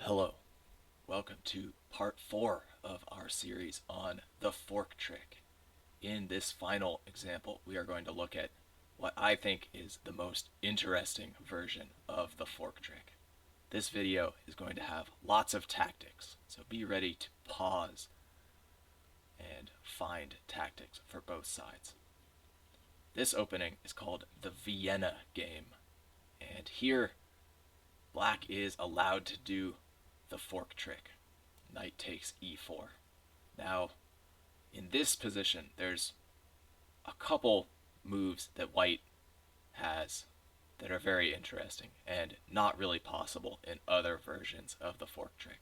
Hello, welcome to part 4 of our series on the fork trick. In this final example, we are going to look at what I think is the most interesting version of the fork trick. This video is going to have lots of tactics, so be ready to pause and find tactics for both sides. This opening is called the Vienna game, and here Black is allowed to do the fork trick. Knight takes e4. Now, in this position, there's a couple moves that White has that are very interesting and not really possible in other versions of the fork trick.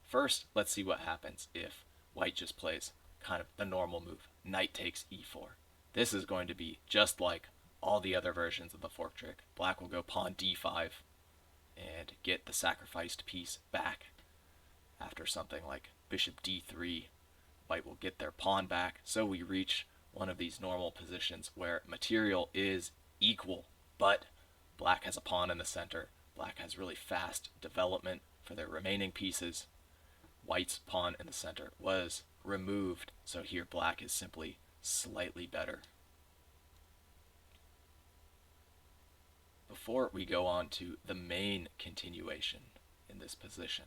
First, let's see what happens if White just plays kind of the normal move, Knight takes e4. This is going to be just like all the other versions of the fork trick. Black will go pawn d5 and get the sacrificed piece back. After something like bishop d3, White will get their pawn back, so we reach one of these normal positions where material is equal, but Black has a pawn in the center. Black has really fast development for their remaining pieces. White's pawn in the center was removed, so here Black is simply slightly better. Before we go on to the main continuation in this position,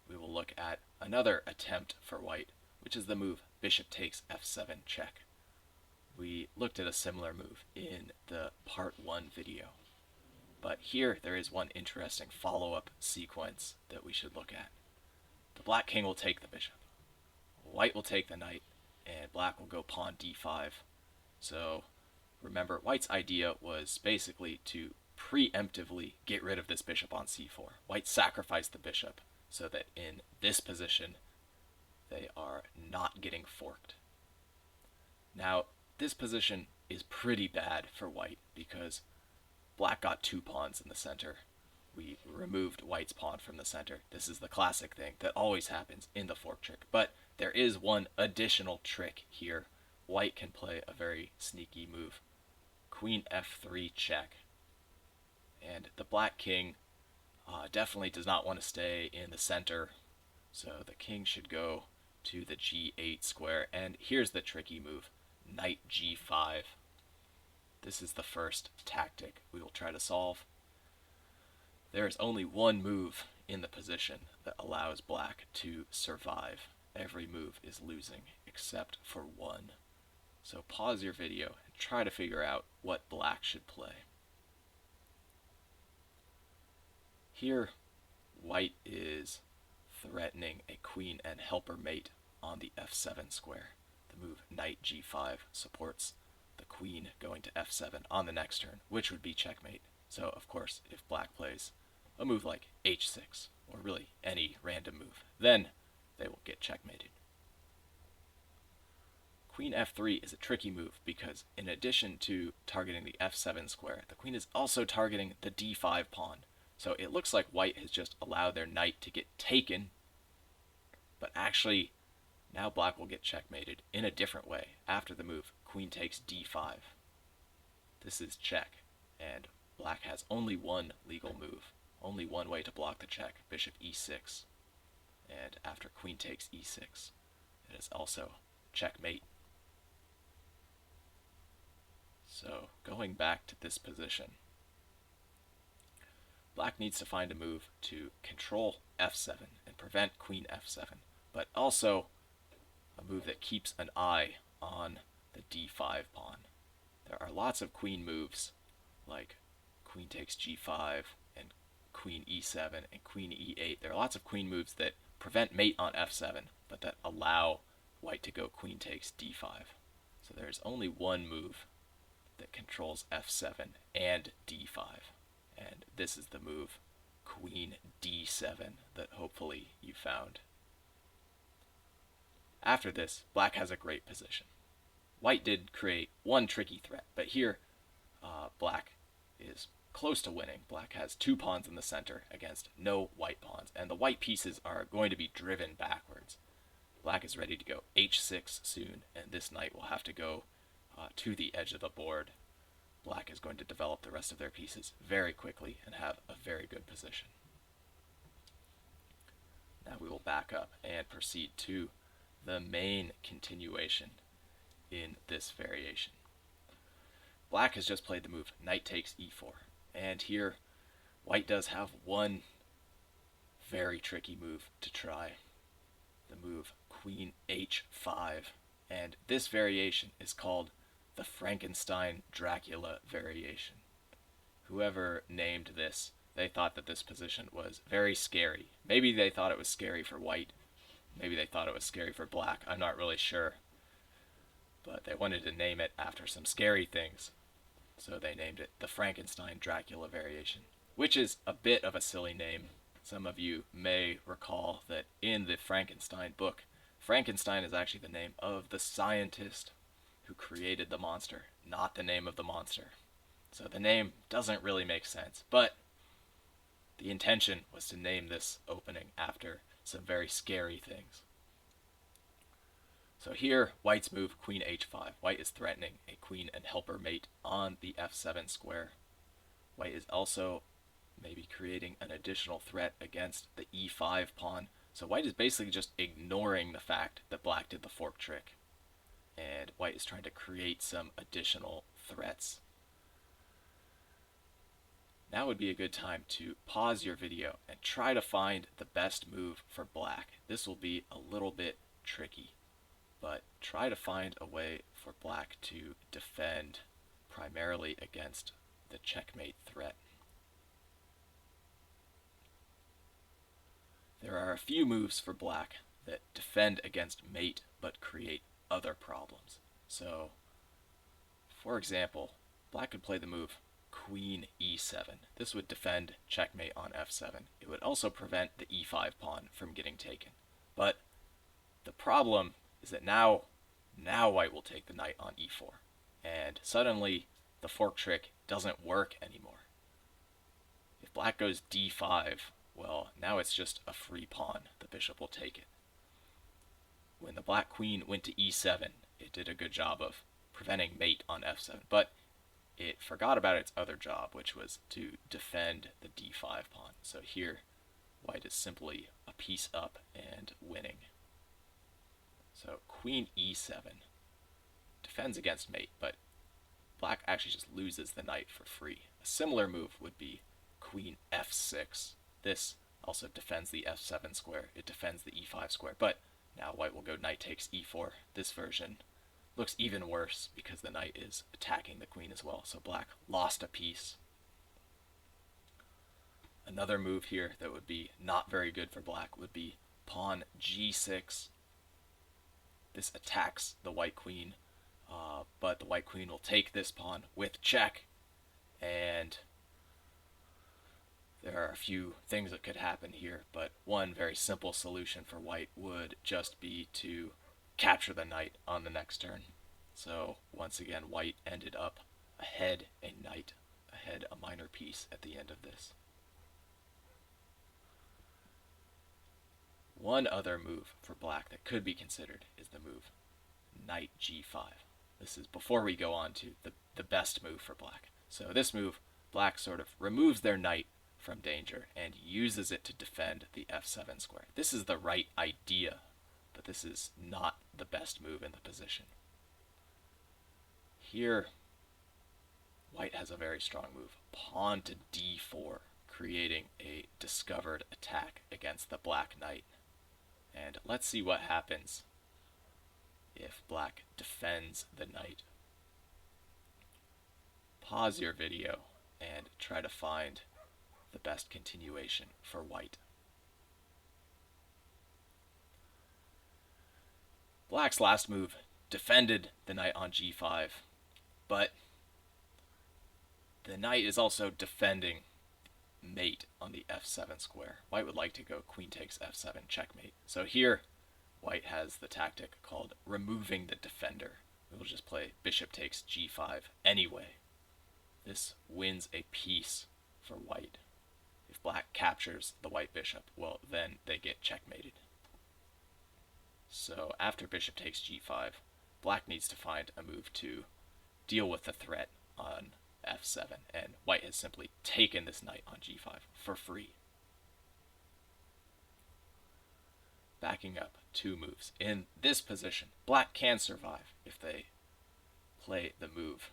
we will look at another attempt for White, which is the move bishop takes f7 check. We looked at a similar move in the part 1 video, but here there is one interesting follow-up sequence that we should look at. The Black king will take the bishop, White will take the knight, and Black will go pawn d5. So remember, White's idea was basically to preemptively get rid of this bishop on c4. White sacrificed the bishop so that in this position they are not getting forked. Now, this position is pretty bad for White because Black got 2 pawns in the center. We removed White's pawn from the center. This is the classic thing that always happens in the fork trick. But there is one additional trick here. White can play a very sneaky move. Queen f3 check. And the Black king definitely does not want to stay in the center, so the king should go to the g8 square. And here's the tricky move, knight g5. This is the first tactic we will try to solve. There is only one move in the position that allows Black to survive. Every move is losing except for one. So pause your video and try to figure out what Black should play. Here, White is threatening a queen and helper mate on the f7 square. The move knight g5 supports the queen going to f7 on the next turn, which would be checkmate. So, of course, if Black plays a move like h6, or really any random move, then they will get checkmated. Queen f3 is a tricky move because in addition to targeting the f7 square, the queen is also targeting the d5 pawn. So it looks like White has just allowed their knight to get taken, but actually now Black will get checkmated in a different way after the move queen takes d5. This is check, and Black has only one legal move, only one way to block the check, bishop e6. And after queen takes e6, it is also checkmate. So going back to this position, Black needs to find a move to control f7 and prevent queen f7, but also a move that keeps an eye on the d5 pawn. There are lots of queen moves like queen takes g5 and queen e7 and queen e8. There are lots of queen moves that prevent mate on f7, but that allow White to go queen takes d5. So there's only one move that controls f7 and d5. And this is the move, queen d7, that hopefully you found. After this, Black has a great position. White did create one tricky threat, but here Black is close to winning. Black has 2 pawns in the center against no white pawns, and the white pieces are going to be driven backwards. Black is ready to go h6 soon, and this knight will have to go to the edge of the board. Black is going to develop the rest of their pieces very quickly and have a very good position. Now we will back up and proceed to the main continuation in this variation. Black has just played the move knight takes e4, and here white does have one very tricky move to try, the move queen h5, and this variation is called the Frankenstein Dracula Variation. Whoever named this, they thought that this position was very scary. Maybe they thought it was scary for white, maybe they thought it was scary for black, I'm not really sure, but they wanted to name it after some scary things, so they named it the Frankenstein Dracula Variation, which is a bit of a silly name. Some of you may recall that in the Frankenstein book, Frankenstein is actually the name of the scientist who created the monster, not the name of the monster. So the name doesn't really make sense, but the intention was to name this opening after some very scary things. So here, white's move queen h5. White is threatening a queen and helper mate on the f7 square. White is also maybe creating an additional threat against the e5 pawn. So white is basically just ignoring the fact that black did the fork trick, and white is trying to create some additional threats. Now would be a good time to pause your video and try to find the best move for black. This will be a little bit tricky, but try to find a way for black to defend primarily against the checkmate threat. There are a few moves for black that defend against mate but create other problems. So, for example, black could play the move queen e7. This would defend checkmate on f7. It would also prevent the e5 pawn from getting taken. But the problem is that now white will take the knight on e4, and suddenly the fork trick doesn't work anymore. If black goes d5, well, now it's just a free pawn. The bishop will take it. When the black queen went to e7, it did a good job of preventing mate on f7, but it forgot about its other job, which was to defend the d5 pawn. So here, white is simply a piece up and winning. So queen e7 defends against mate, but black actually just loses the knight for free. A similar move would be queen f6. This also defends the f7 square. It defends the e5 square, but now white will go knight takes e4. This version looks even worse because the knight is attacking the queen as well, so black lost a piece. Another move here that would be not very good for black would be pawn g6. This attacks the white queen, but the white queen will take this pawn with check, and there are a few things that could happen here, but one very simple solution for white would just be to capture the knight on the next turn. So once again, white ended up ahead a knight, ahead a minor piece at the end of this. One other move for black that could be considered is the move knight g5. This is before we go on to the best move for black. So this move, black sort of removes their knight from danger and uses it to defend the f7 square. This is the right idea, but this is not the best move in the position. Here, white has a very strong move, pawn to d4, creating a discovered attack against the black knight. And let's see what happens if black defends the knight. Pause your video and try to find the best continuation for white. Black's last move defended the knight on g5, but the knight is also defending mate on the f7 square. White would like to go queen takes f7 checkmate. So here, white has the tactic called removing the defender. We'll just play bishop takes g5 anyway. This wins a piece for white. If black captures the white bishop, well, then they get checkmated. So after bishop takes g5, black needs to find a move to deal with the threat on f7, and white has simply taken this knight on g5 for free. Backing up 2 moves. In this position, black can survive if they play the move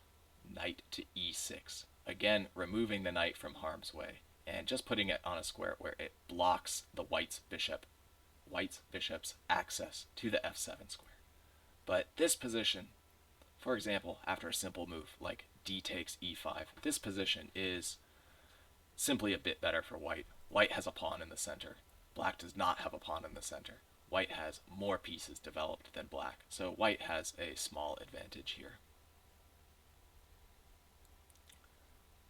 knight to e6. Again, removing the knight from harm's way and just putting it on a square where it blocks the white's bishop's access to the f7 square. But this position, for example, after a simple move like d takes e5, this position is simply a bit better for white. White has a pawn in the center. Black does not have a pawn in the center. White has more pieces developed than black, so white has a small advantage here.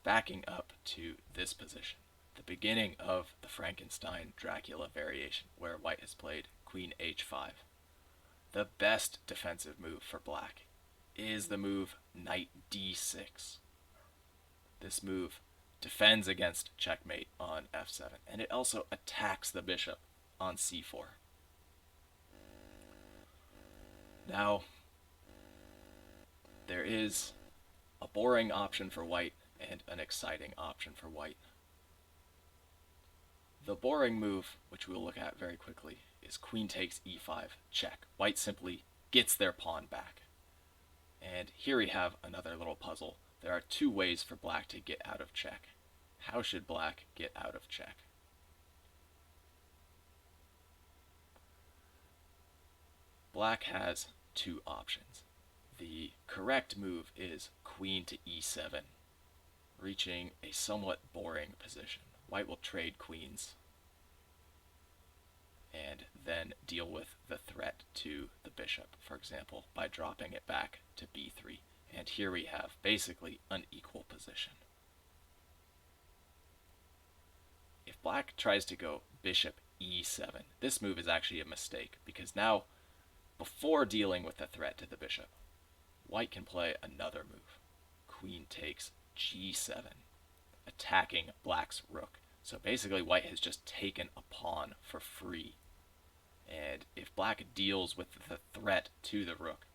Backing up to this position, the beginning of the Frankenstein Dracula variation, where white has played queen h5. The best defensive move for black is the move knight d6. This move defends against checkmate on f7, and it also attacks the bishop on c4. Now, there is a boring option for white and an exciting option for white. The boring move, which we'll look at very quickly, is queen takes e5, check. White simply gets their pawn back. And here we have another little puzzle. There are 2 ways for black to get out of check. How should black get out of check? Black has 2 options. The correct move is queen to e7, reaching a somewhat boring position. White will trade queens and then deal with the threat to the bishop, for example, by dropping it back to b3. And here we have basically an equal position. If black tries to go bishop e7, this move is actually a mistake, because now, before dealing with the threat to the bishop, white can play another move. Queen takes g7, attacking black's rook. So basically white has just taken a pawn for free. And if black deals with the threat to the rook,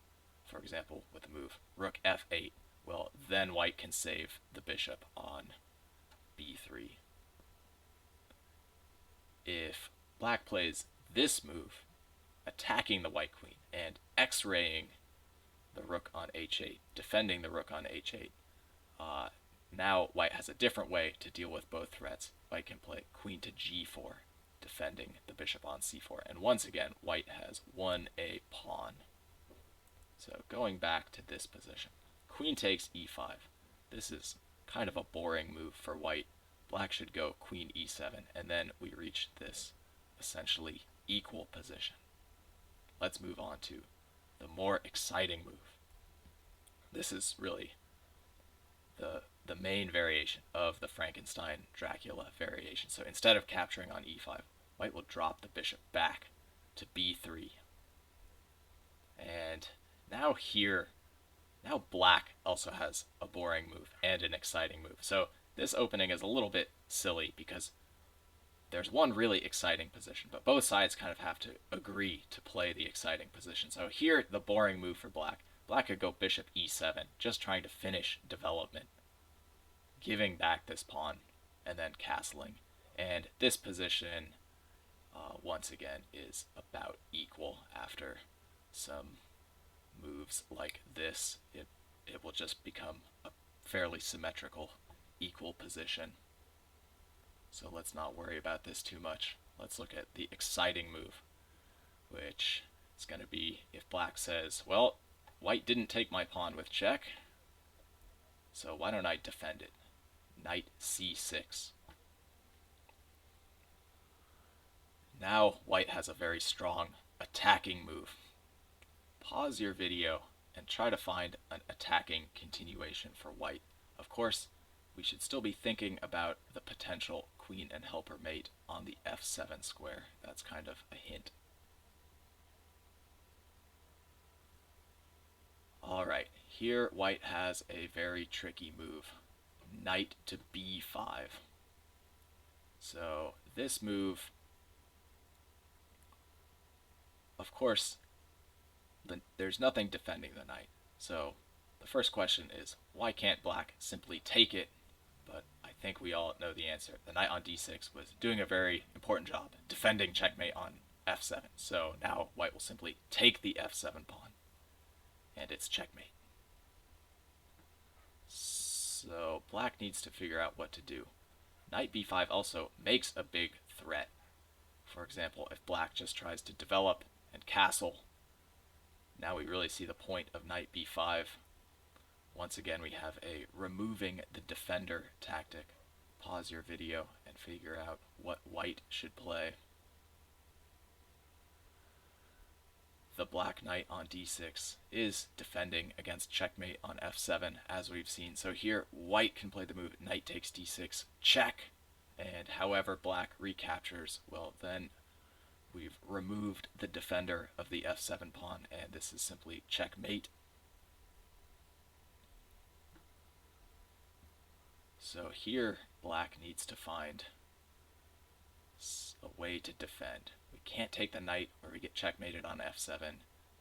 for example, with the move rook f8, well, then white can save the bishop on b3. If black plays this move, attacking the white queen and x-raying the rook on h8, defending the rook on h8, now white has a different way to deal with both threats. White can play queen to g4, defending the bishop on c4. And once again, white has won a pawn. So going back to this position, queen takes e5. This is kind of a boring move for white. Black should go queen e7, and then we reach this essentially equal position. Let's move on to the more exciting move. This is really the main variation of the Frankenstein Dracula variation. So instead of capturing on e5, white will drop the bishop back to b3. And now black also has a boring move and an exciting move. So this opening is a little bit silly because there's one really exciting position, but both sides kind of have to agree to play the exciting position. So here, the boring move for black. Black could go bishop e7, just trying to finish development, giving back this pawn, and then castling. And this position, once again, is about equal after some moves like this. It will just become a fairly symmetrical, equal position. So let's not worry about this too much. Let's look at the exciting move, which is going to be if black says, well, white didn't take my pawn with check, so why don't I defend it? Knight c6. Now white has a very strong attacking move. Pause your video and try to find an attacking continuation for white. Of course, we should still be thinking about the potential queen and helper mate on the f7 square. That's kind of a hint. Alright, here white has a very tricky move. Knight to b5. So this move, of course, there's nothing defending the knight. So the first question is, why can't black simply take it? But I think we all know the answer. The knight on d6 was doing a very important job, defending checkmate on f7. So now white will simply take the f7 pawn, and it's checkmate. So black needs to figure out what to do. Knight b5 also makes a big threat. For example, if black just tries to develop and castle, now we really see the point of knight b5. Once again, we have a removing the defender tactic. Pause your video and figure out what white should play. The black knight on d6 is defending against checkmate on f7, as we've seen. So here, white can play the move knight takes d6, check, and however black recaptures, well, then we've removed the defender of the f7 pawn, and this is simply checkmate. So here, black needs to find a way to defend. We can't take the knight or we get checkmated on f7,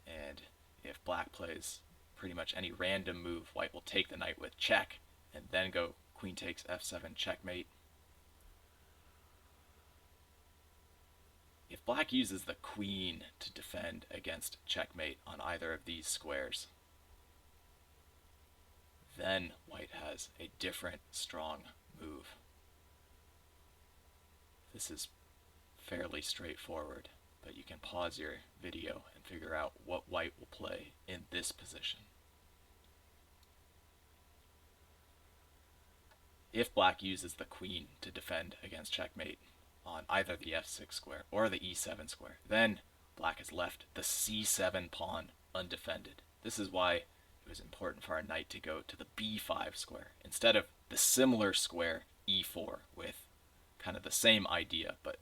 and if black plays pretty much any random move, white will take the knight with check and then go queen takes f7 checkmate. If black uses the queen to defend against checkmate on either of these squares, then white has a different strong move. This is fairly straightforward, but you can pause your video and figure out what white will play in this position. If black uses the queen to defend against checkmate on either the f6 square or the e7 square, then black has left the c7 pawn undefended. This is why it was important for our knight to go to the b5 square instead of the similar square e4 with kind of the same idea, but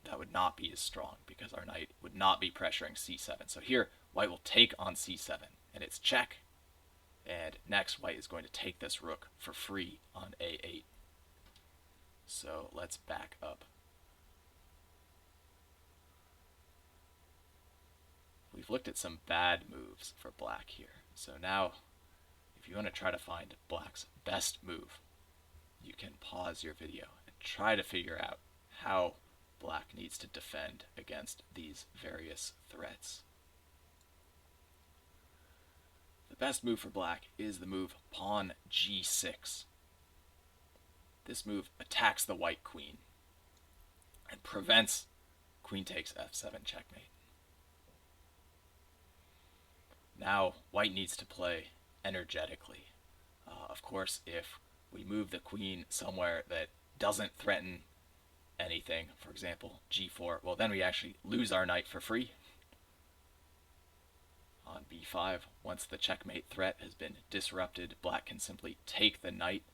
that would not be as strong because our knight would not be pressuring c7. So here, white will take on c7, and it's check. And next, white is going to take this rook for free on a8. So let's back up. We've looked at some bad moves for black here. So now, if you want to try to find black's best move, you can pause your video and try to figure out how black needs to defend against these various threats. The best move for black is the move pawn g6. This move attacks the white queen and prevents queen takes f7 checkmate. Now, white needs to play energetically. Of course, if we move the queen somewhere that doesn't threaten anything, for example, g4, well, then we actually lose our knight for free. On b5, once the checkmate threat has been disrupted, black can simply take the knight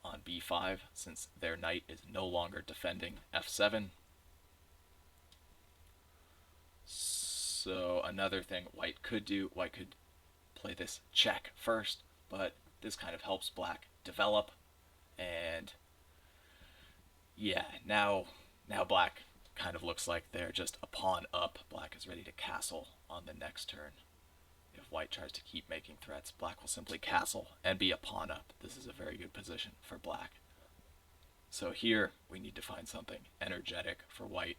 on b5 since their knight is no longer defending f7. So another thing white could do, white could play this check first, but this kind of helps black develop, and yeah, now black kind of looks like they're just a pawn up. Black is ready to castle on the next turn. If white tries to keep making threats, black will simply castle and be a pawn up. This is a very good position for black. So here we need to find something energetic for white.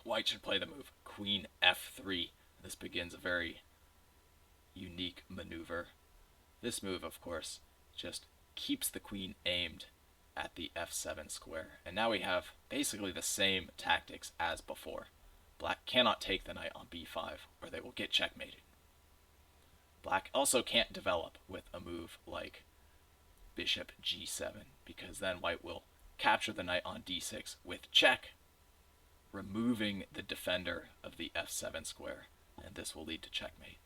White should play the move queen f3. This begins a very unique maneuver. This move, of course, just keeps the queen aimed at the f7 square. And now we have basically the same tactics as before. Black cannot take the knight on b5 or they will get checkmated. Black also can't develop with a move like bishop g7 because then white will capture the knight on d6 with check, removing the defender of the f7 square, and this will lead to checkmate.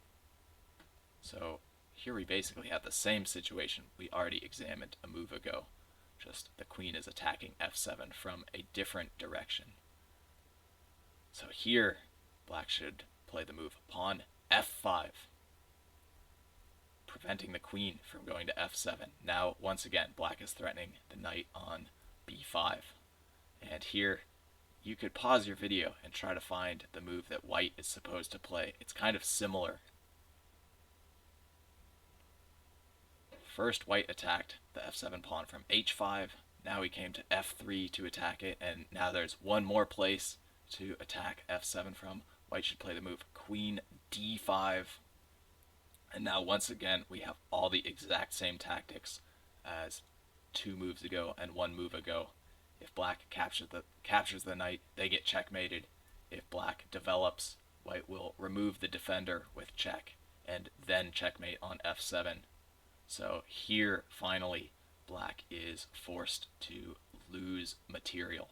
So here we basically have the same situation we already examined a move ago, just the queen is attacking f7 from a different direction. So here black should play the move pawn f5, preventing the queen from going to f7. Now once again black is threatening the knight on b5, and here you could pause your video and try to find the move that white is supposed to play. It's kind of similar. First, white attacked the f7 pawn from h5. Now he came to f3 to attack it, and now there's one more place to attack f7 from. White should play the move queen d5. And now once again we have all the exact same tactics as 2 moves ago and 1 move ago. If black captures the knight, they get checkmated. If black develops, white will remove the defender with check and then checkmate on f7. So here, finally, black is forced to lose material.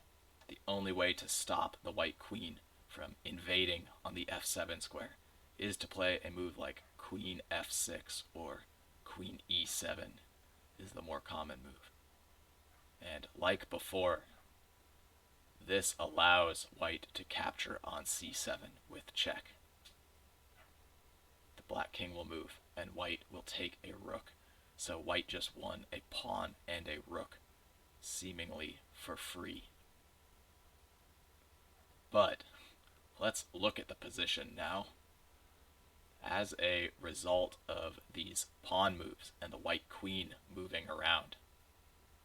The only way to stop the white queen from invading on the f7 square is to play a move like queen f6 or queen e7 is the more common move. And like before, this allows white to capture on c7 with check. The black king will move, and white will take a rook. So white just won a pawn and a rook, seemingly for free. But let's look at the position now. As a result of these pawn moves and the white queen moving around,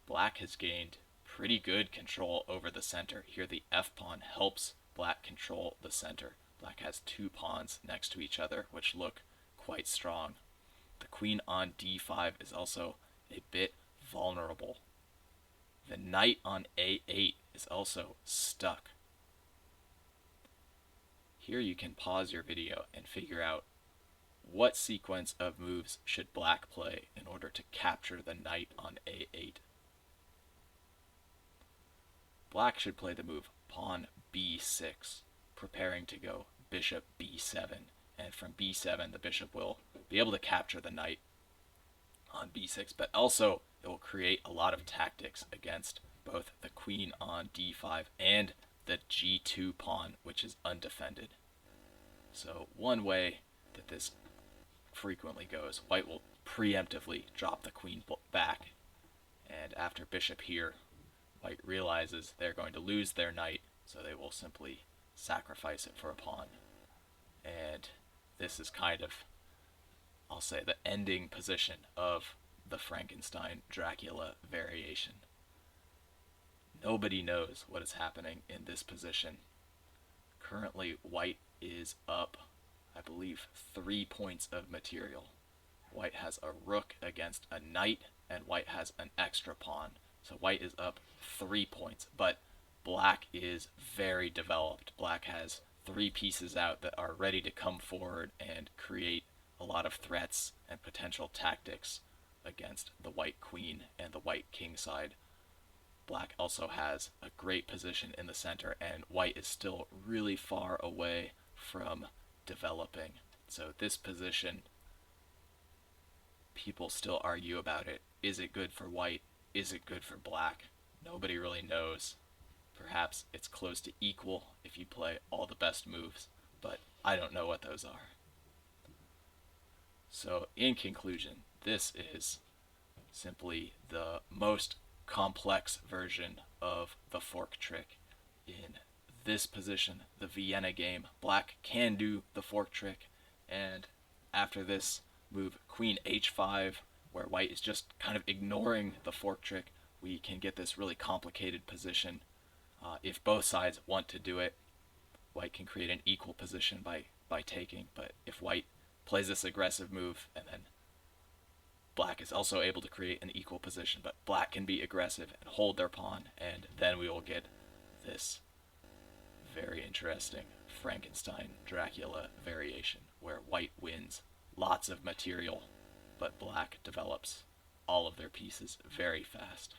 black has gained pretty good control over the center. Here the f-pawn helps black control the center. Black has 2 pawns next to each other, which look quite strong. The queen on d5 is also a bit vulnerable. The knight on a8 is also stuck. Here you can pause your video and figure out what sequence of moves should black play in order to capture the knight on a8. Black should play the move pawn b6, preparing to go bishop b7, and from b7 the bishop will be able to capture the knight on b6, but also it will create a lot of tactics against both the queen on d5 and the g2 pawn, which is undefended. So one way that this frequently goes, white will preemptively drop the queen back, and after bishop here, white realizes they're going to lose their knight, so they will simply sacrifice it for a pawn. And this is kind of, I'll say, the ending position of the Frankenstein Dracula variation. Nobody knows what is happening in this position. Currently, white is up, I believe, 3 points of material. White has a rook against a knight, and white has an extra pawn. So white is up 3 points, but black is very developed. Black has 3 pieces out that are ready to come forward and create a lot of threats and potential tactics against the white queen and the white king side. Black also has a great position in the center, and white is still really far away from developing. So this position, people still argue about it. Is it good for white? Is it good for black? Nobody really knows. Perhaps it's close to equal if you play all the best moves, but I don't know what those are. So in conclusion, this is simply the most complex version of the fork trick. In this position, the Vienna game, black can do the fork trick, and after this move queen h5, where white is just kind of ignoring the fork trick, we can get this really complicated position. If both sides want to do it, white can create an equal position by taking, but if white plays this aggressive move, and then black is also able to create an equal position, but black can be aggressive and hold their pawn, and then we will get this very interesting Frankenstein Dracula variation, where white wins lots of material, but black develops all of their pieces very fast.